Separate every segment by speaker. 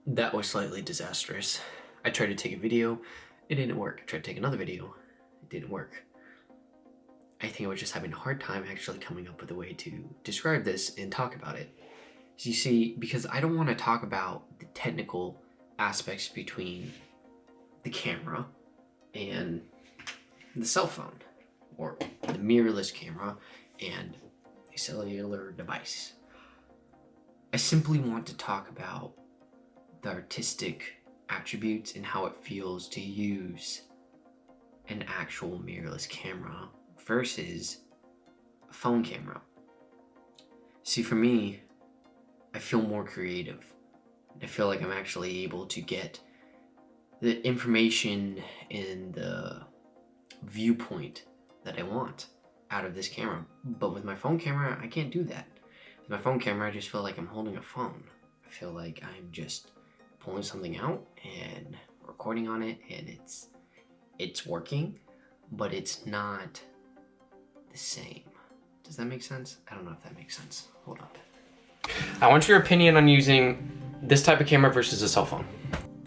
Speaker 1: That was slightly disastrous. I tried to take a video, it didn't work. I tried to take another video, it didn't work. I think I was just having a hard time actually coming up with a way to describe this and talk about it. So you see, because I don't want to talk about the technical aspects between the camera and the cell phone, or the mirrorless camera and a cellular device. I simply want to talk about the artistic attributes and how it feels to use an actual mirrorless camera versus a phone camera. See, for me, I feel more creative. I feel like I'm actually able to get the information and the viewpoint that I want out of this camera. But with my phone camera, I can't do that. With my phone camera, I just feel like I'm holding a phone. I feel like I'm just pulling something out and recording on it, and it's working, but it's not the same. Does that make sense? I don't know if that makes sense. Hold up. I want your opinion on using this type of camera versus a cell phone.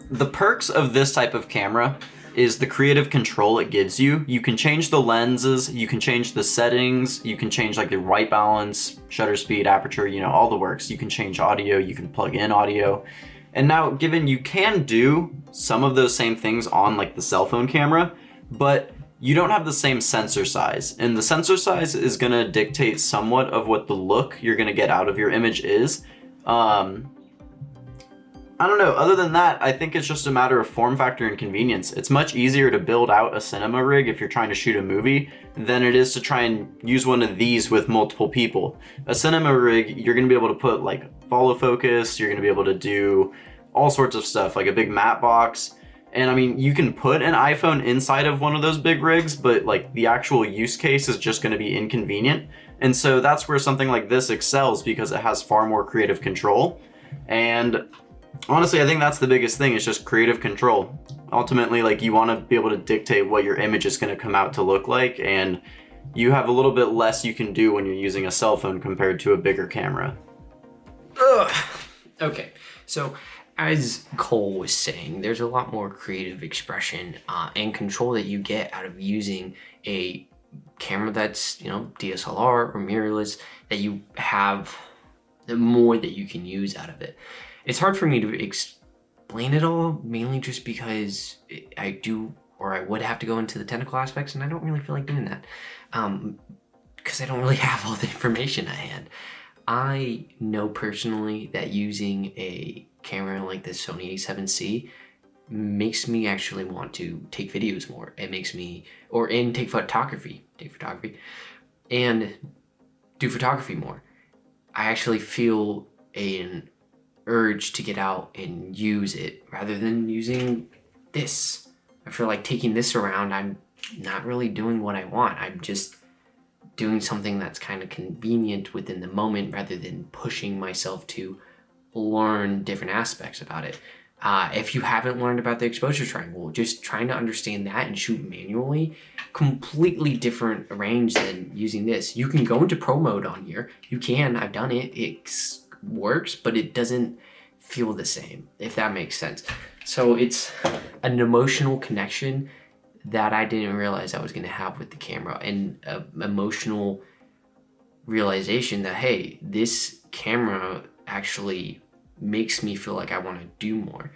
Speaker 2: The perks of this type of camera is the creative control it gives you. You can change the lenses, you can change the settings, you can change like the white balance, shutter speed, aperture, all the works. You can change audio, you can plug in audio. And now, given you can do some of those same things on like the cell phone camera, but you don't have the same sensor size. And the sensor size is gonna dictate somewhat of what the look you're gonna get out of your image is. I don't know, other than that, I think it's just a matter of form factor and convenience. It's much easier to build out a cinema rig if you're trying to shoot a movie than it is to try and use one of these with multiple people. A cinema rig, you're gonna be able to put like follow focus, you're gonna be able to do all sorts of stuff, like a big matte box. And I mean, you can put an iPhone inside of one of those big rigs, but like the actual use case is just gonna be inconvenient. And so that's where something like this excels, because it has far more creative control. And honestly, I think that's the biggest thing, is just creative control. Ultimately, like, you want to be able to dictate what your image is going to come out to look like, and you have a little bit less you can do when you're using a cell phone compared to a bigger camera.
Speaker 1: Ugh. Okay, so as Cole was saying, there's a lot more creative expression and control that you get out of using a camera that's, DSLR or mirrorless, that you have the more that you can use out of it. It's hard for me to explain it all, mainly just because I would have to go into the technical aspects, and I don't really feel like doing that because I don't really have all the information at hand. I know personally that using a camera like the Sony A7C makes me actually want to take videos more. It makes me, and take photography, and do photography more. I actually feel an urge to get out and use it rather than using this. I feel like taking this around, I'm not really doing what I want. I'm just doing something that's kind of convenient within the moment rather than pushing myself to learn different aspects about it. If you haven't learned about the exposure triangle, just trying to understand that and shoot manually, completely different range than using this. You can go into pro mode on here. You can, I've done it. It works, but it doesn't feel the same, if that makes sense. So it's an emotional connection that I didn't realize I was going to have with the camera, and an emotional realization that, hey, this camera actually makes me feel like I want to do more,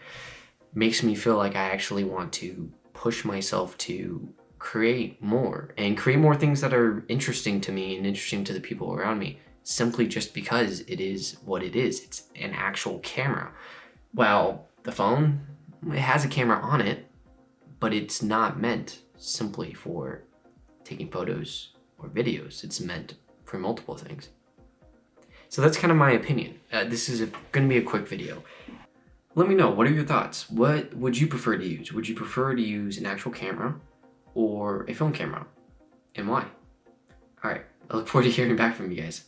Speaker 1: makes me feel like I actually want to push myself to create more things that are interesting to me and interesting to the people around me, simply just because it is what it is. It's an actual camera. Well, the phone, it has a camera on it, but it's not meant simply for taking photos or videos. It's meant for multiple things. So that's kind of my opinion. This is going to be a quick video. Let me know, what are your thoughts? What would you prefer to use? Would you prefer to use an actual camera or a film camera? And why? All right, I look forward to hearing back from you guys.